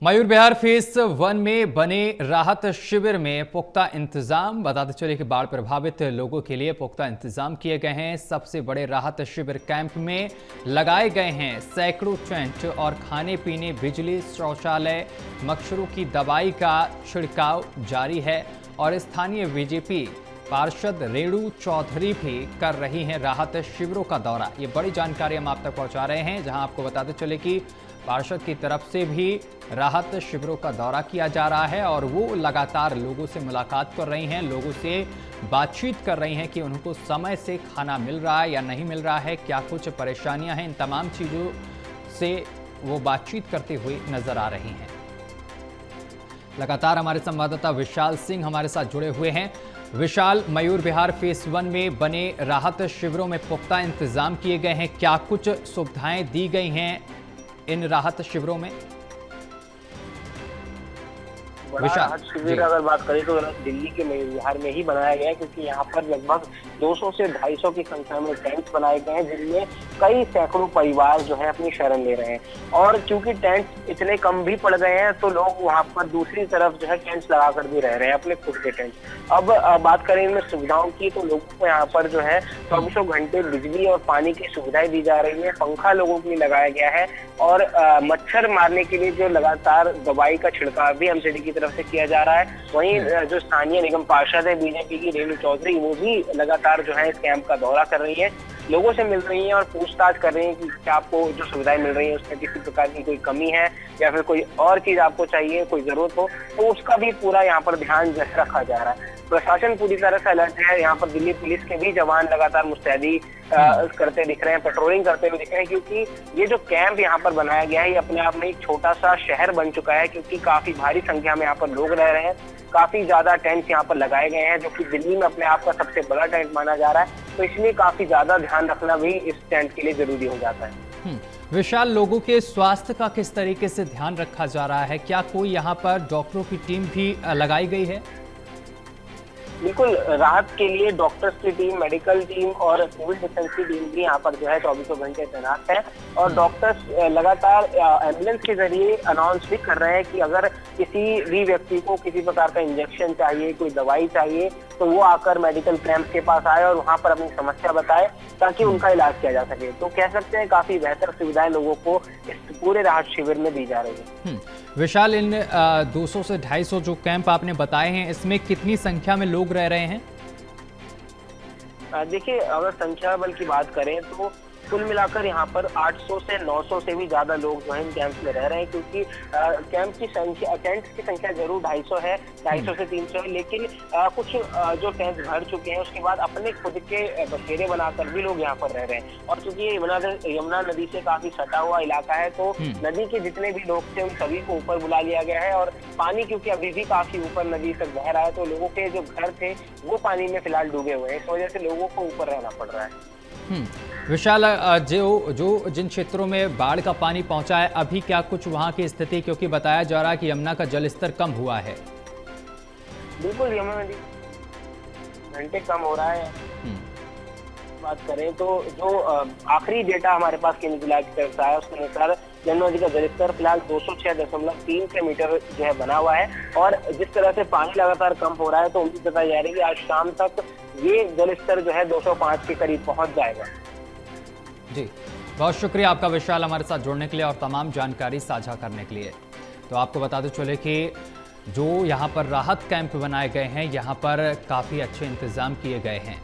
Mayur Vihar phase 1 में बने राहत शिविर में पुख्ता इंतजाम। बताते चले कि बाढ़ प्रभावित लोगों के लिए पुख्ता इंतजाम किए गए हैं। सबसे बड़े राहत शिविर कैंप में लगाए गए हैं सैकड़ों टेंट और खाने पीने, बिजली, शौचालय, मच्छरों की दवाई का छिड़काव जारी है। और स्थानीय बीजेपी पार्षद रेणु चौधरी भी कर रही हैं राहत शिविरों का दौरा। ये बड़ी जानकारी हम आप तक पहुंचा रहे हैं, जहां आपको बताते चले कि पार्षद की तरफ से भी राहत शिविरों का दौरा किया जा रहा है और वो लगातार लोगों से मुलाकात कर रही हैं, लोगों से बातचीत कर रही हैं कि उनको समय से खाना मिल रहा है या नहीं मिल रहा है, क्या कुछ परेशानियां हैं। इन तमाम चीज़ों से वो बातचीत करते हुए नजर आ रही हैं। लगातार हमारे संवाददाता विशाल सिंह हमारे साथ जुड़े हुए हैं। विशाल, मयूर विहार फेज 1 में बने राहत शिविरों में पुख्ता इंतजाम किए गए हैं, क्या कुछ सुविधाएं दी गई हैं इन राहत शिविरों में? बड़ा राहत शिविर अगर बात करें तो दिल्ली के मयूर विहार में ही बनाया गया है, क्योंकि यहाँ पर लगभग 200 से 250 की संख्या में टेंट बनाए गए हैं, जिनमें कई सैकड़ों परिवार जो है अपनी शरण ले रहे हैं। और क्योंकि टेंट इतने कम भी पड़ गए हैं तो लोग वहाँ पर दूसरी तरफ जो है टेंट्स लगा कर भी रह रहे हैं, अपने खुद के टेंट। अब बात करें इनमें सुविधाओं की तो लोगों को यहाँ पर जो है 24 घंटे बिजली और पानी की सुविधाएं दी जा रही है। पंखा लोगों के लिए लगाया गया है और मच्छर मारने के लिए जो लगातार दवाई का छिड़काव भी एमसीडी की तरफ से किया जा रहा है। वहीं जो स्थानीय निगम पार्षद है बीजेपी की रेणु चौधरी, वो भी लगातार जो है इस कैंप का दौरा कर रही है, लोगों से मिल रही हैं और पूछताछ कर रही हैं कि क्या आपको जो सुविधाएं मिल रही हैं उसमें किसी प्रकार की कोई कमी है या फिर कोई और चीज आपको चाहिए, कोई जरूरत हो, तो उसका भी पूरा यहाँ पर ध्यान रखा जा रहा है। प्रशासन पूरी तरह से अलर्ट है। यहाँ पर दिल्ली पुलिस के भी जवान लगातार मुस्तैदी करते दिख रहे हैं, पेट्रोलिंग करते हुए दिख रहे हैं, क्योंकि ये जो कैंप यहाँ पर बनाया गया है ये अपने आप में एक छोटा सा शहर बन चुका है, क्योंकि काफी भारी संख्या में यहाँ पर लोग रह रहे हैं। काफी ज्यादा टेंट यहाँ पर लगाए गए हैं, जो कि दिल्ली में अपने आप का सबसे बड़ा टेंट माना जा रहा है, तो इसलिए काफी ज्यादा ध्यान रखना भी इस टेंट के लिए जरूरी हो जाता है। विशाल, लोगों के स्वास्थ्य का किस तरीके से ध्यान रखा जा रहा है? क्या कोई यहाँ पर डॉक्टरों की टीम भी लगाई गई है? बिल्कुल, राहत के लिए डॉक्टर्स की टीम, मेडिकल टीम और सिविल डिफेंस की टीम भी यहाँ पर जो है 24 घंटे तैनात है। और डॉक्टर्स लगातार एम्बुलेंस के जरिए अनाउंस भी कर रहे हैं कि अगर किसी भी व्यक्ति को किसी प्रकार का इंजेक्शन चाहिए, कोई दवाई चाहिए, तो वो आकर मेडिकल कैंप के पास आए और वहाँ पर अपनी समस्या बताए ताकि उनका इलाज किया जा सके। तो कह सकते हैं काफी बेहतर सुविधाएं लोगों को इस पूरे राहत शिविर में दी जा रही है। विशाल, इन 200 से 250 जो कैंप आपने बताए हैं, इसमें कितनी संख्या में लोग रह रहे हैं? देखिए, अगर संख्या बल की बात करें तो कुल मिलाकर यहाँ पर 800 से 900 से भी ज्यादा लोग जो है इन कैंप में रह रहे हैं, क्योंकि कैंप की संख्या, टेंट की संख्या जरूर 250 है, 250 से 300 है, लेकिन कुछ जो टेंट भर चुके हैं उसके बाद अपने खुद के बसेरे बनाकर भी लोग यहाँ पर रह रहे हैं। और चूंकि ये यमुना नदी से काफी सटा हुआ इलाका है, तो नदी के जितने भी लोग थे उन सभी को ऊपर बुला लिया गया है। और पानी क्योंकि अभी भी काफी ऊपर नदी तक बह रहा है, तो लोगों के जो घर थे वो पानी में फिलहाल डूबे हुए हैं, इस वजह से लोगों को ऊपर रहना पड़ रहा है। विशाल, जिन क्षेत्रों में बाढ़ का पानी पहुंचा है, अभी क्या कुछ वहां की स्थिति? क्योंकि बताया जा रहा है कि यमुना का जलस्तर कम हुआ है। बिल्कुल, यमुना नदी घंटे कम हो रहा है। बात करें तो जो आखिरी डेटा हमारे पास केंद्रीय विभाग की तरफ से आया उसके अनुसार यमुना नदी का जलस्तर फिलहाल 206.3 मीटर जो है बना हुआ है। और जिस तरह से पानी लगातार कम हो रहा है तो उम्मीद जताई जा रही है कि आज शाम तक ये जलस्तर जो है 205 के करीब पहुंच जाएगा। जी, बहुत शुक्रिया आपका विशाल, हमारे साथ जुड़ने के लिए और तमाम जानकारी साझा करने के लिए। तो आपको बताते चले कि जो यहाँ पर राहत कैंप बनाए गए हैं, यहाँ पर काफ़ी अच्छे इंतजाम किए गए हैं।